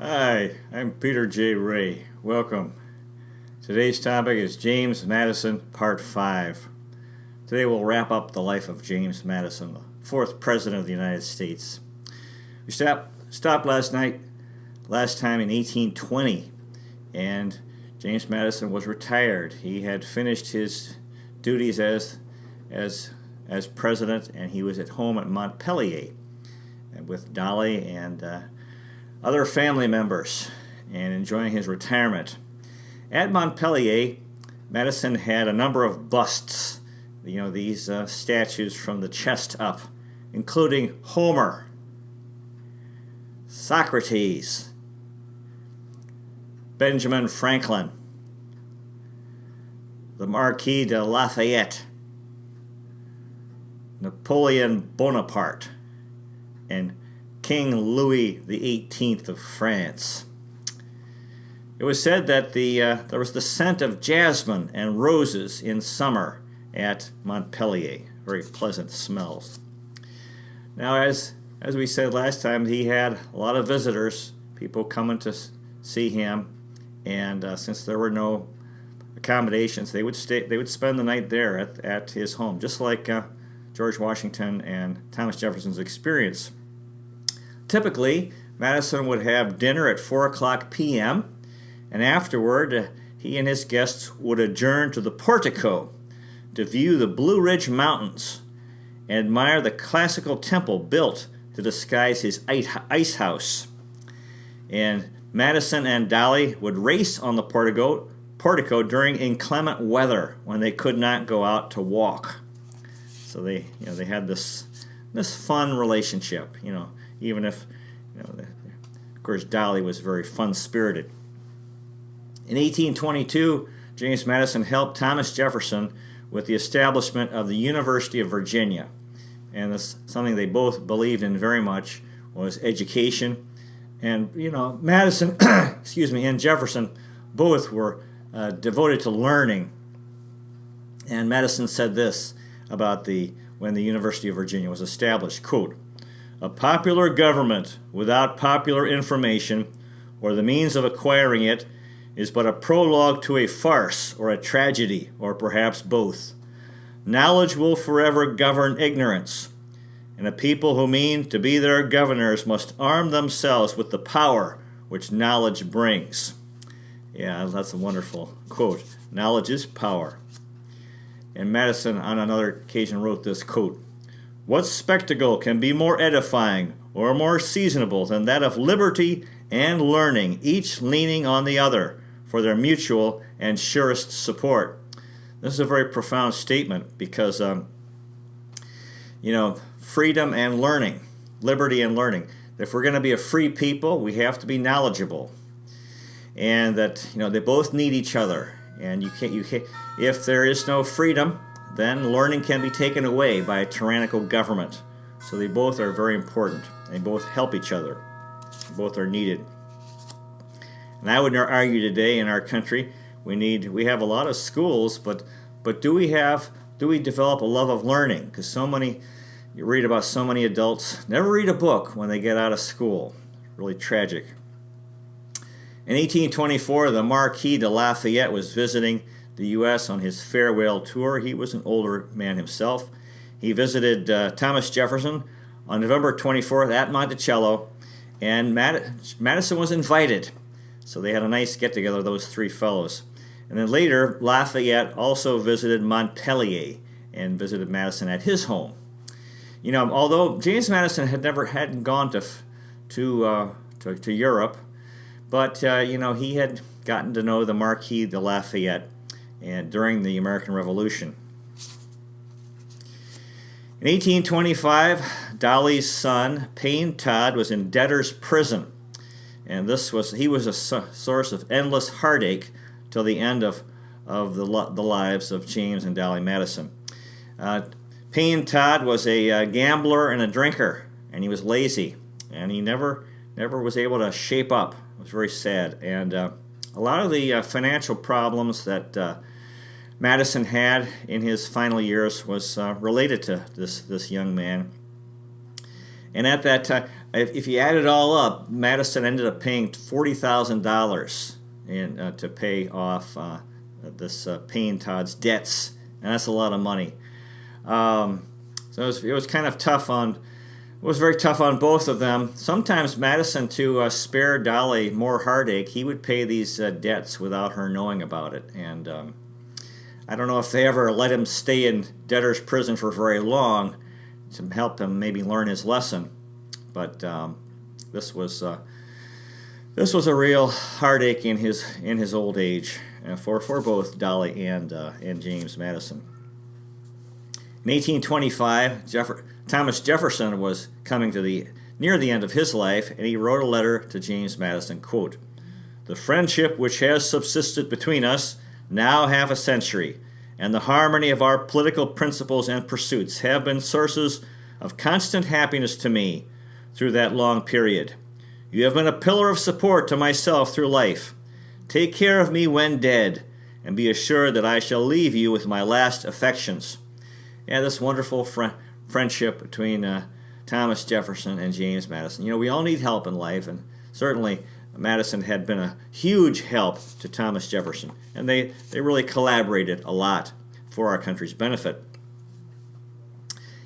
Hi, I'm Peter J. Ray. Welcome. Today's topic is James Madison, Part 5. Today we'll wrap up the life of James Madison, the fourth President of the United States. We stopped last time in 1820, and James Madison was retired. He had finished his duties as president, and he was at home at Montpelier with Dolly and other family members and enjoying his retirement. At Montpelier, Madison had a number of busts, these statues from the chest up, including Homer, Socrates, Benjamin Franklin, the Marquis de Lafayette, Napoleon Bonaparte, and King Louis XVIII of France. It was said that there was the scent of jasmine and roses in summer at Montpelier, very pleasant smells. Now, as we said last time, he had a lot of visitors, people coming to see him, and since there were no accommodations, they would spend the night there at his home, just like George Washington and Thomas Jefferson's experience. Typically, Madison would have dinner at 4 o'clock p.m., and afterward, he and his guests would adjourn to the portico to view the Blue Ridge Mountains and admire the classical temple built to disguise his ice house. And Madison and Dolly would race on the portico during inclement weather when they could not go out to walk. So they had this fun relationship, even if, of course, Dolly was very fun-spirited. In 1822, James Madison helped Thomas Jefferson with the establishment of the University of Virginia. And this, something they both believed in very much was education. And, Madison, and Jefferson both were devoted to learning. And Madison said this about when the University of Virginia was established, quote, "A popular government without popular information or the means of acquiring it is but a prologue to a farce or a tragedy, or perhaps both. Knowledge will forever govern ignorance, and a people who mean to be their governors must arm themselves with the power which knowledge brings." Yeah, that's a wonderful quote. Knowledge is power. And Madison, on another occasion, wrote this quote, "What spectacle can be more edifying or more seasonable than that of liberty and learning, each leaning on the other for their mutual and surest support?" This is a very profound statement because, freedom and learning, liberty and learning. If we're going to be a free people, we have to be knowledgeable, and that they both need each other. And you can't. If there is no freedom, then learning can be taken away by a tyrannical government. So they both are very important. They both help each other. Both are needed. And I would argue today in our country, we have a lot of schools, but do we develop a love of learning? Because you read about so many adults never read a book when they get out of school. Really tragic. In 1824, the Marquis de Lafayette was visiting the U.S. on his farewell tour. He was an older man himself. He visited Thomas Jefferson on November 24th at Monticello, and Madison was invited. So they had a nice get-together, those three fellows. And then later, Lafayette also visited Montpelier and visited Madison at his home. Although James Madison hadn't gone to Europe, but he had gotten to know the Marquis de Lafayette and during the American Revolution. In 1825, Dolly's son, Payne Todd, was in debtor's prison, and he was a source of endless heartache till the end of the lives of James and Dolly Madison. Payne Todd was a gambler and a drinker, and he was lazy, and he never was able to shape up. It was very sad, and a lot of the financial problems that Madison had in his final years was related to this young man. And at that time, if you add it all up, Madison ended up paying $40,000 to pay off this Payne Todd's debts, and that's a lot of money. So it was kind of tough on. It was very tough on both of them. Sometimes Madison, to spare Dolly more heartache, he would pay these debts without her knowing about it. And I don't know if they ever let him stay in debtor's prison for very long to help him maybe learn his lesson. But this was a real heartache in his old age for both Dolly and James Madison. In 1825, Thomas Jefferson was coming to near the end of his life, and he wrote a letter to James Madison, quote, "The friendship which has subsisted between us now half a century, and the harmony of our political principles and pursuits have been sources of constant happiness to me through that long period. You have been a pillar of support to myself through life. Take care of me when dead, and be assured that I shall leave you with my last affections." Yeah, this wonderful friendship between Thomas Jefferson and James Madison. You know, we all need help in life, and certainly Madison had been a huge help to Thomas Jefferson, and they really collaborated a lot for our country's benefit.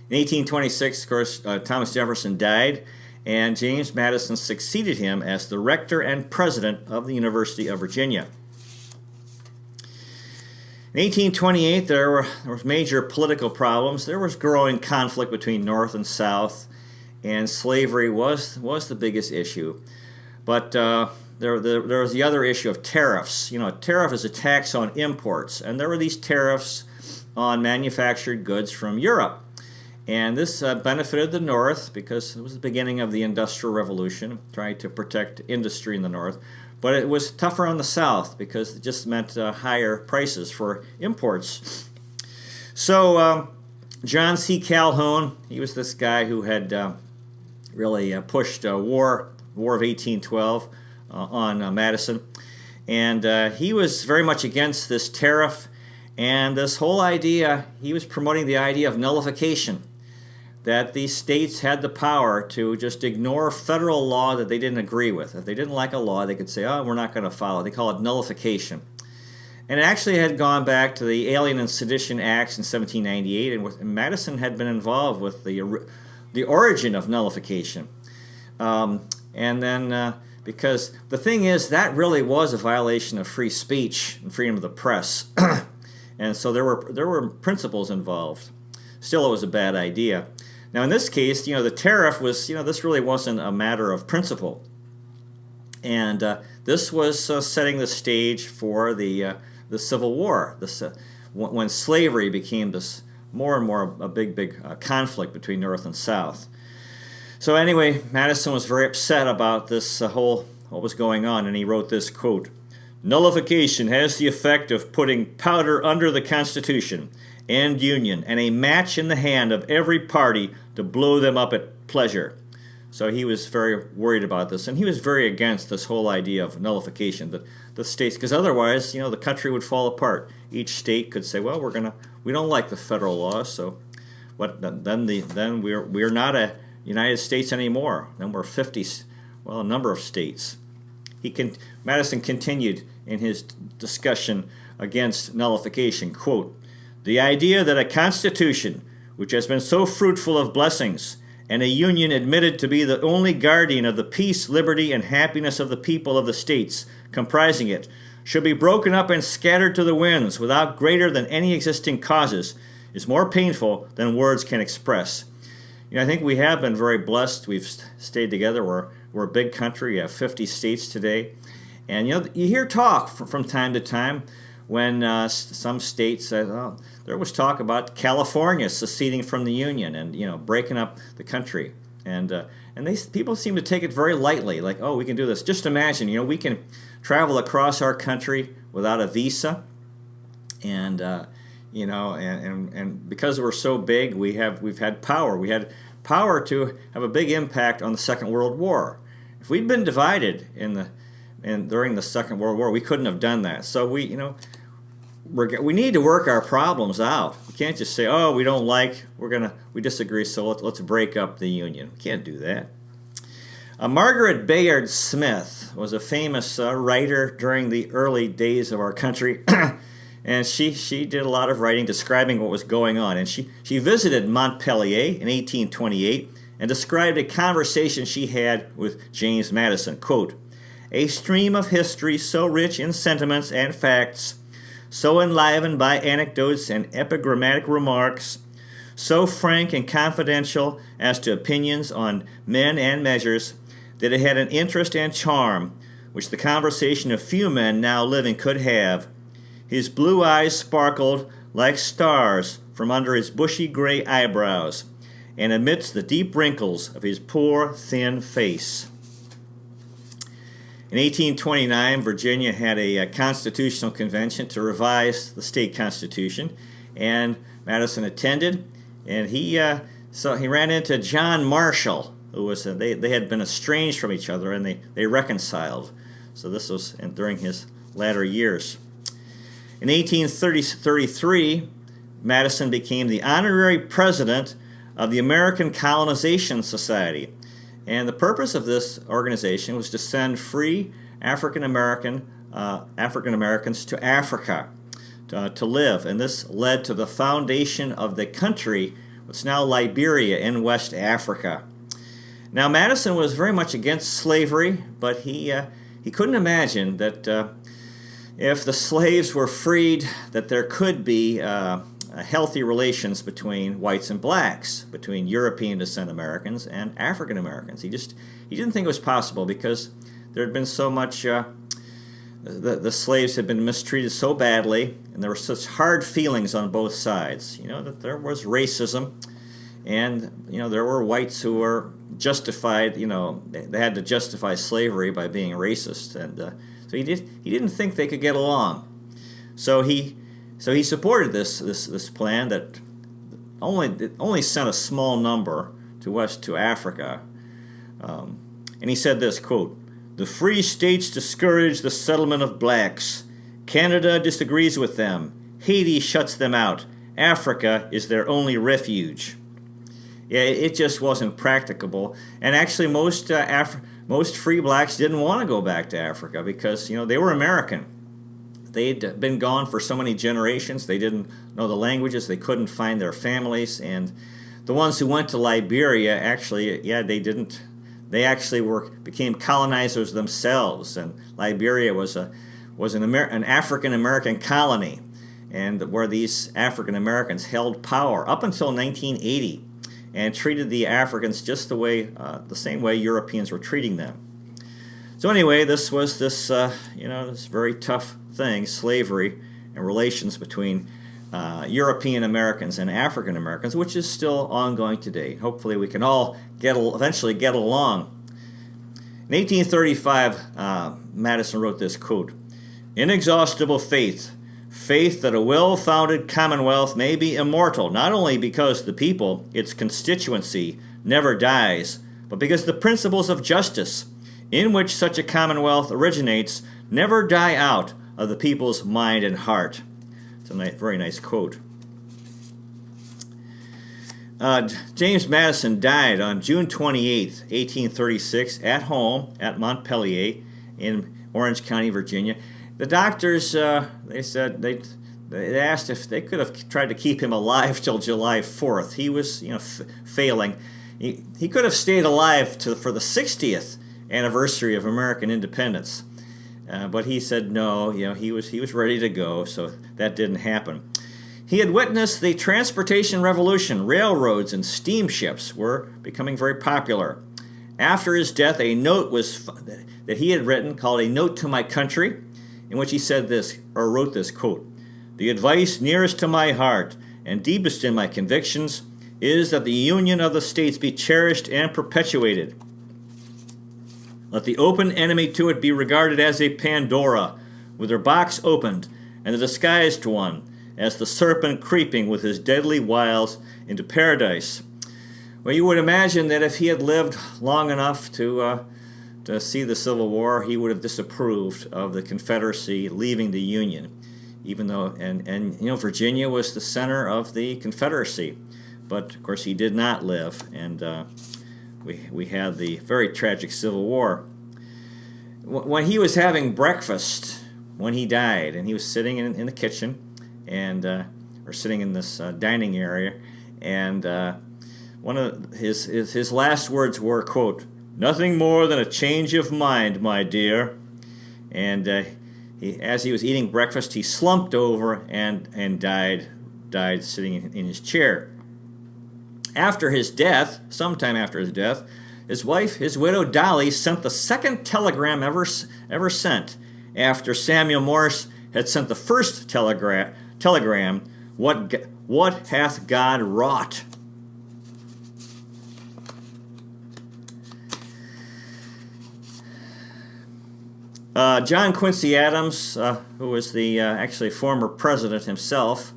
In 1826, of course, Thomas Jefferson died, and James Madison succeeded him as the rector and president of the University of Virginia. In 1828, there were major political problems. There was growing conflict between North and South, and slavery was the biggest issue. But there was the other issue of tariffs. You know, a tariff is a tax on imports, and there were these tariffs on manufactured goods from Europe. And this benefited the North because it was the beginning of the Industrial Revolution, trying to protect industry in the North. But it was tougher on the South because it just meant higher prices for imports. So John C. Calhoun, he was this guy who had really pushed War of 1812 on Madison. And he was very much against this tariff and this whole idea. He was promoting the idea of nullification, that these states had the power to just ignore federal law that they didn't agree with. If they didn't like a law, they could say, oh, we're not going to follow it. They call it nullification. And it actually had gone back to the Alien and Sedition Acts in 1798, and Madison had been involved with the origin of nullification. And then, because the thing is, that really was a violation of free speech and freedom of the press. And so there were principles involved. Still, it was a bad idea. Now, in this case, the tariff was, this really wasn't a matter of principle. And this was setting the stage for the Civil War, when slavery became this more and more a big conflict between North and South. So anyway, Madison was very upset about this what was going on, and he wrote this quote, "Nullification has the effect of putting powder under the Constitution and Union, and a match in the hand of every party to blow them up at pleasure." So he was very worried about this, and he was very against this whole idea of nullification, that the states, because otherwise, the country would fall apart. Each state could say, well, we don't like the federal laws, so then we're not a United States anymore. Then we're a number of states. Madison continued in his discussion against nullification, quote, "The idea that a Constitution, which has been so fruitful of blessings, and a Union admitted to be the only guardian of the peace, liberty, and happiness of the people of the states comprising it, should be broken up and scattered to the winds without greater than any existing causes, is more painful than words can express." I think we have been very blessed. We've stayed together. We're a big country. We have 50 states today. And you hear talk from time to time when some states said, oh, there was talk about California seceding from the Union and breaking up the country, and people seem to take it very lightly, like, oh, we can do this. Just imagine, we can travel across our country without a visa, and because we're so big, we've had power. We had power to have a big impact on the Second World War. If we'd been divided during the Second World War, we couldn't have done that. So we need to work our problems out. We can't just say, oh, we disagree, so let's break up the Union. We can't do that. Margaret Bayard Smith was a famous writer during the early days of our country, and she did a lot of writing describing what was going on. And she visited Montpelier in 1828 and described a conversation she had with James Madison. Quote, "A stream of history so rich in sentiments and facts, so enlivened by anecdotes and epigrammatic remarks, so frank and confidential as to opinions on men and measures, that it had an interest and charm which the conversation of few men now living could have. His blue eyes sparkled like stars from under his bushy gray eyebrows, and amidst the deep wrinkles of his poor, thin face." In 1829, Virginia had a constitutional convention to revise the state constitution, and Madison attended, and he ran into John Marshall, who was they had been estranged from each other, and they reconciled. So this was during his latter years. In 1833, Madison became the honorary president of the American Colonization Society. And the purpose of this organization was to send free African Americans to Africa to live. And this led to the foundation of the country, what's now Liberia in West Africa. Now, Madison was very much against slavery, but he couldn't imagine that if the slaves were freed, that there could be healthy relations between whites and blacks, between European descent Americans and African Americans. He didn't think it was possible because there had been so much, the slaves had been mistreated so badly, and there were such hard feelings on both sides, that there was racism, and, there were whites who were justified, they had to justify slavery by being racist, and so he didn't think they could get along. So he supported this plan that only sent a small number to Africa, and he said this, quote, "The free states discourage the settlement of blacks. Canada disagrees with them. Haiti shuts them out. Africa is their only refuge." Yeah, it just wasn't practicable, and actually most free blacks didn't want to go back to Africa because they were American. They'd been gone for so many generations. They didn't know the languages. They couldn't find their families. And the ones who went to Liberia, they didn't. They actually became colonizers themselves. And Liberia was an African American colony, and where these African Americans held power up until 1980, and treated the Africans just the same way Europeans were treating them. So anyway, this was this very tough thing, slavery and relations between European Americans and African Americans, which is still ongoing today. Hopefully we can all eventually get along. In 1835, Madison wrote this, quote, "Inexhaustible faith that a well-founded commonwealth may be immortal, not only because the people, its constituency, never dies, but because the principles of justice, in which such a commonwealth originates, never die out of the people's mind and heart." It's a very nice quote. James Madison died on June 28, 1836, at home at Montpelier in Orange County, Virginia. The doctors, they said they asked if they could have tried to keep him alive till July 4th. He was, failing. He could have stayed alive for the 60th anniversary of American independence, but he said no. He was ready to go, so that didn't happen. He had witnessed the transportation revolution. Railroads and steamships were becoming very popular. After his death, a note that he had written called "A Note to My Country," in which he said this, or wrote this, quote, "The advice nearest to my heart and deepest in my convictions is that the union of the states be cherished and perpetuated. Let the open enemy to it be regarded as a Pandora, with her box opened, and the disguised one as the serpent creeping with his deadly wiles into paradise." Well, you would imagine that if he had lived long enough to see the Civil War, he would have disapproved of the Confederacy leaving the Union. even though, and Virginia was the center of the Confederacy. But, of course, he did not live, and we had the very tragic Civil War. When he was having breakfast, when he died, and he was sitting in the kitchen, and or sitting in this dining area, and one of his last words were, quote, "Nothing more than a change of mind, my dear." And as he was eating breakfast, he slumped over and died sitting in his chair. After his death, sometime after his death, his wife, his widow Dolly, sent the second telegram ever sent, after Samuel Morse had sent the first telegram, "What hath God wrought?" John Quincy Adams, who was the actually former president himself,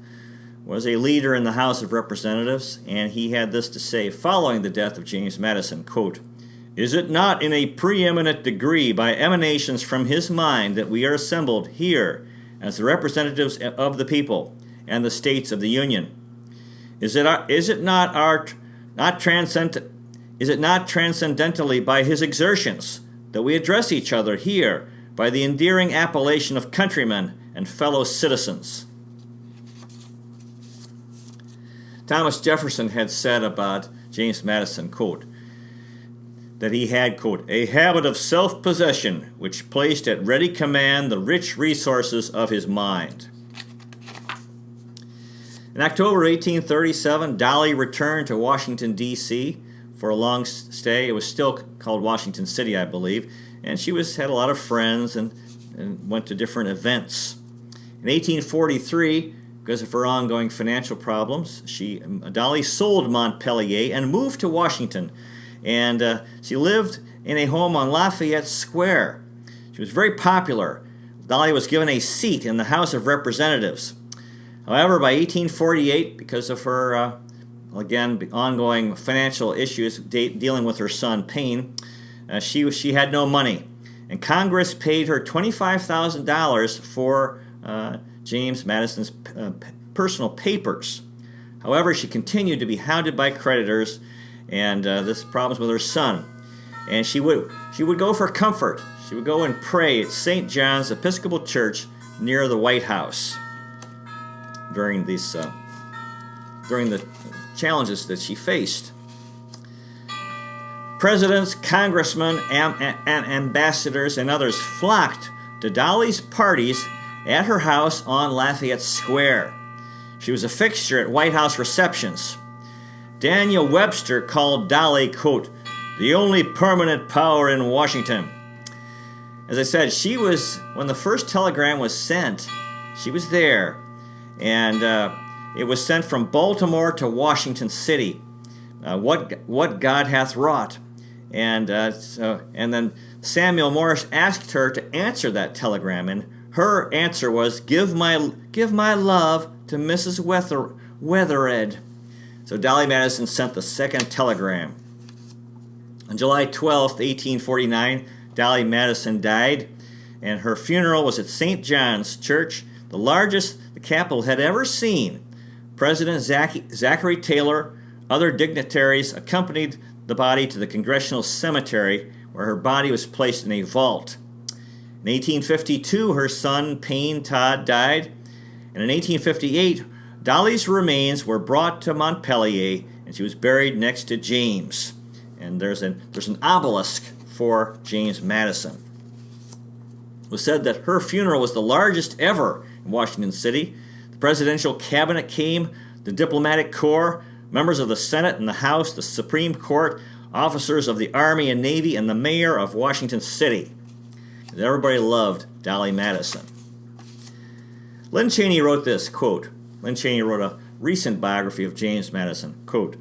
was a leader in the House of Representatives, and he had this to say following the death of James Madison, quote, "Is it not in a preeminent degree by emanations from his mind that we are assembled here as the representatives of the people and the states of the Union? Is it not transcendentally by his exertions that we address each other here by the endearing appellation of countrymen and fellow citizens?" Thomas Jefferson had said about James Madison, quote, that he had, quote, "a habit of self-possession which placed at ready command the rich resources of his mind." In October 1837, Dolly returned to Washington, D.C. for a long stay. It was still called Washington City, I believe, and she had a lot of friends and went to different events. In 1843, because of her ongoing financial problems, Dolly sold Montpelier and moved to Washington, and she lived in a home on Lafayette Square. She was very popular. Dolly was given a seat in the House of Representatives. However, by 1848, because of her, again, ongoing financial issues dealing with her son Payne, she had no money, and Congress paid her $25,000 for James Madison's personal papers. However, she continued to be hounded by creditors and this problems with her son. And she would go for comfort. She would go and pray at St. John's Episcopal Church near the White House during the challenges that she faced. Presidents, congressmen, and ambassadors, and others flocked to Dolly's parties at her house on Lafayette Square. She was a fixture at White House receptions. Daniel Webster called Dolly, quote, "the only permanent power in Washington." As I said, when the first telegram was sent, she was there, and it was sent from Baltimore to Washington City. What God hath wrought. And then Samuel Morse asked her to answer that telegram, and her answer was, give my love to Mrs. Wethered. So Dolly Madison sent the second telegram. On July 12th, 1849, Dolly Madison died, and her funeral was at St. John's Church, the largest the capital had ever seen. President Zachary Taylor, other dignitaries accompanied the body to the Congressional Cemetery, where her body was placed in a vault. In 1852, her son, Payne Todd, died, and in 1858, Dolly's remains were brought to Montpelier, and she was buried next to James. And there's an obelisk for James Madison. It was said that her funeral was the largest ever in Washington City. The presidential cabinet came, the diplomatic corps, members of the Senate and the House, the Supreme Court, officers of the Army and Navy, and the mayor of Washington City. And everybody loved Dolly Madison. Lynn Cheney wrote this, quote, Lynn Cheney wrote a recent biography of James Madison, quote,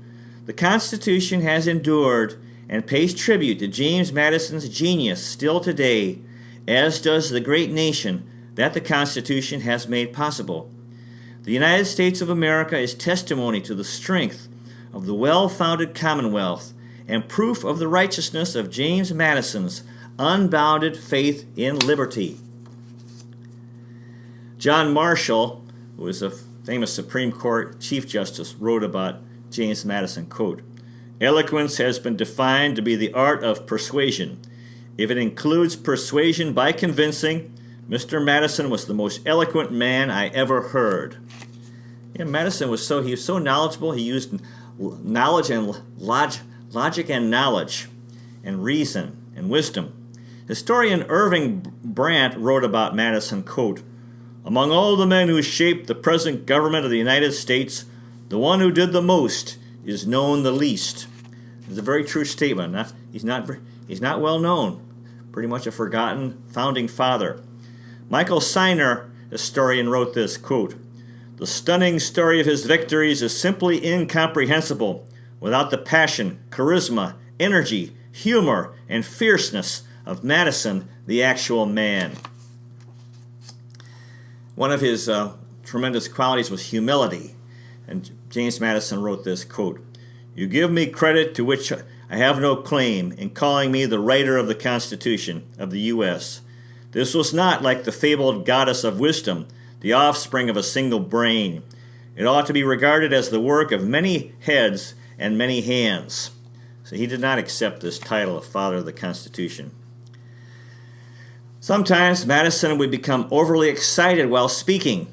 "The Constitution has endured and pays tribute to James Madison's genius still today, as does the great nation that the Constitution has made possible. The United States of America is testimony to the strength of the well-founded Commonwealth and proof of the righteousness of James Madison's unbounded faith in liberty." John Marshall, who was a famous Supreme Court Chief Justice, wrote about James Madison, quote, "Eloquence has been defined to be the art of persuasion. If it includes persuasion by convincing, Mr. Madison was the most eloquent man I ever heard." Yeah, Madison was so knowledgeable. He used knowledge and logic and knowledge and reason and wisdom. Historian Irving Brandt wrote about Madison, quote, "Among all the men who shaped the present government of the United States, the one who did the most is known the least." It's a very true statement. He's not well known. Pretty much a forgotten founding father. Michael Siner, historian, wrote this, quote, "The stunning story of his victories is simply incomprehensible without the passion, charisma, energy, humor, and fierceness of Madison, the actual man." One of his tremendous qualities was humility. And James Madison wrote this, quote, "You give me credit to which I have no claim in calling me the writer of the Constitution of the U.S. This was not like the fabled goddess of wisdom, the offspring of a single brain. It ought to be regarded as the work of many heads and many hands." So he did not accept this title of Father of the Constitution. Sometimes Madison would become overly excited while speaking.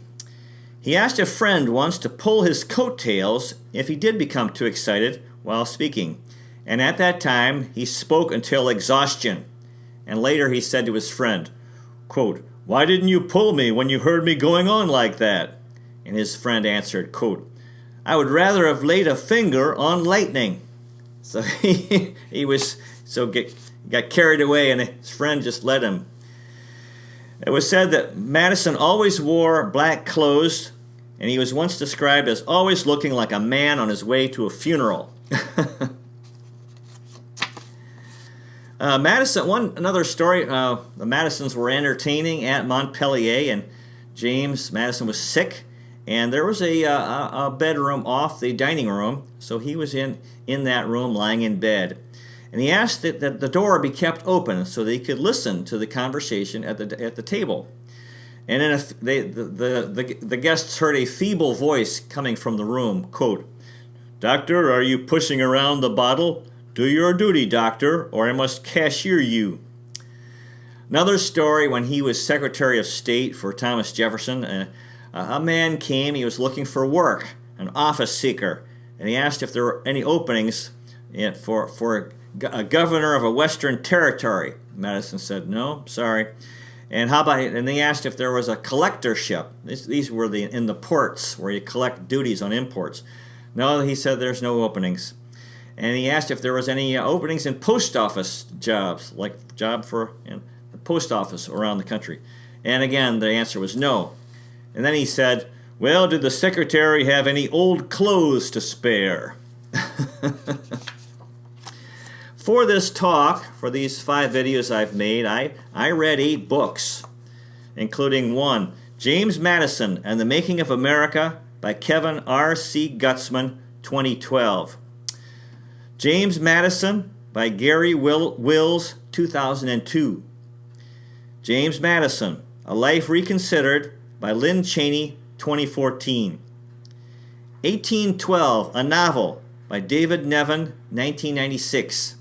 He asked a friend once to pull his coattails if he did become too excited while speaking. And at that time, he spoke until exhaustion. And later he said to his friend, quote, "Why didn't you pull me when you heard me going on like that?" And his friend answered, quote, "I would rather have laid a finger on lightning." So he got carried away, and his friend just let him. It was said that Madison always wore black clothes, and he was once described as always looking like a man on his way to a funeral. Another story, the Madisons were entertaining at Montpelier, and James Madison was sick, and there was a bedroom off the dining room, so he was in that room lying in bed. And he asked that the door be kept open so that he could listen to the conversation at the table. And then the guests heard a feeble voice coming from the room, quote, "Doctor, are you pushing around the bottle? Do your duty, doctor, or I must cashier you." Another story, when he was Secretary of State for Thomas Jefferson, a man came. He was looking for work, an office seeker, and he asked if there were any openings for a governor of a western territory. Madison said, "No, sorry." And how about it? And they asked if there was a collectorship. These were in the ports where you collect duties on imports. No, he said there's no openings. And he asked if there was any openings in post office jobs, like job for the post office around the country. And again, the answer was no. And then he said, "Well, did the secretary have any old clothes to spare?" For this talk, for these 5 videos I've made, I read 8 books, including 1, James Madison and the Making of America by Kevin R.C. Gutzman, 2012. James Madison by Gary Wills, 2002. James Madison, A Life Reconsidered by Lynn Cheney, 2014. 1812, a novel by David Nevin, 1996.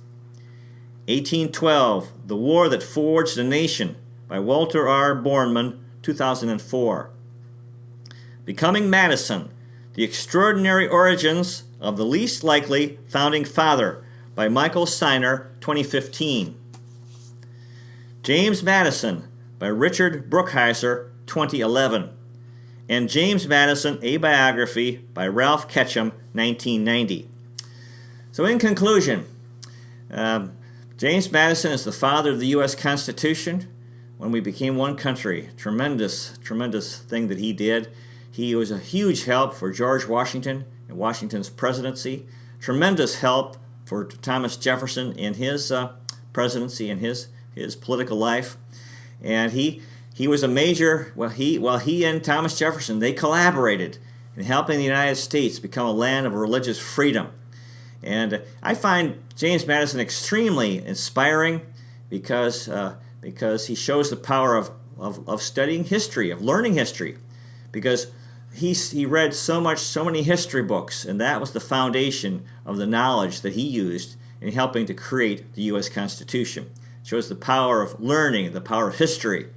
1812, The War That Forged a Nation by Walter R. Borman, 2004. Becoming Madison, The Extraordinary Origins of the Least Likely Founding Father by Michael Siner, 2015. James Madison by Richard Brookhiser, 2011. And James Madison, A Biography by Ralph Ketchum, 1990. So in conclusion, James Madison is the father of the U.S. Constitution when we became one country. Tremendous, tremendous thing that he did. He was a huge help for George Washington and Washington's presidency. Tremendous help for Thomas Jefferson in his presidency and his political life. And he was a major, he and Thomas Jefferson, they collaborated in helping the United States become a land of religious freedom. And I find James Madison extremely inspiring because he shows the power of of studying history, of learning history, because he read so many history books, and that was the foundation of the knowledge that he used in helping to create the U.S. Constitution. It shows the power of learning, the power of history.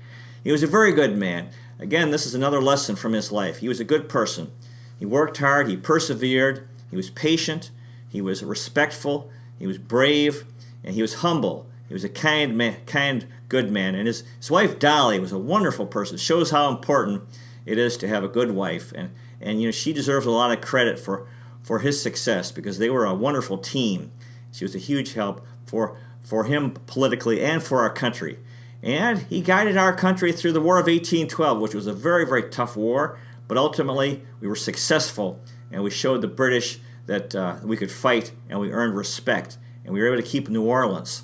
He was a very good man. Again, this is another lesson from his life. He was a good person. He worked hard, he persevered, he was patient, he was respectful, he was brave, and he was humble. He was a kind, good man. And his wife, Dolly, was a wonderful person. It shows how important it is to have a good wife. And she deserves a lot of credit for his success, because they were a wonderful team. She was a huge help for him politically and for our country. And he guided our country through the War of 1812, which was a very, very tough war. But ultimately, we were successful, and we showed the British that we could fight, and we earned respect. And we were able to keep New Orleans.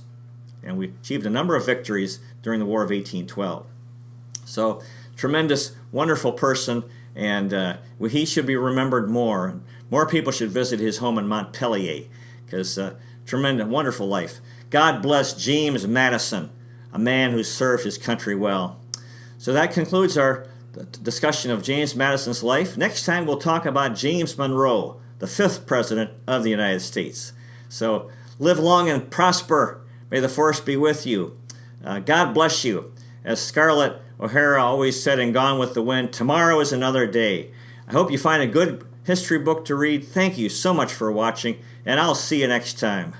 And we achieved a number of victories during the War of 1812. So, tremendous, wonderful person, and he should be remembered more. More people should visit his home in Montpelier, because tremendous, wonderful life. God bless James Madison, a man who served his country well. So that concludes our discussion of James Madison's life. Next time we'll talk about James Monroe, the 5th President of the United States. So live long and prosper. May the force be with you. God bless you. As Scarlett O'Hara always said in Gone with the Wind, tomorrow is another day. I hope you find a good history book to read. Thank you so much for watching, and I'll see you next time.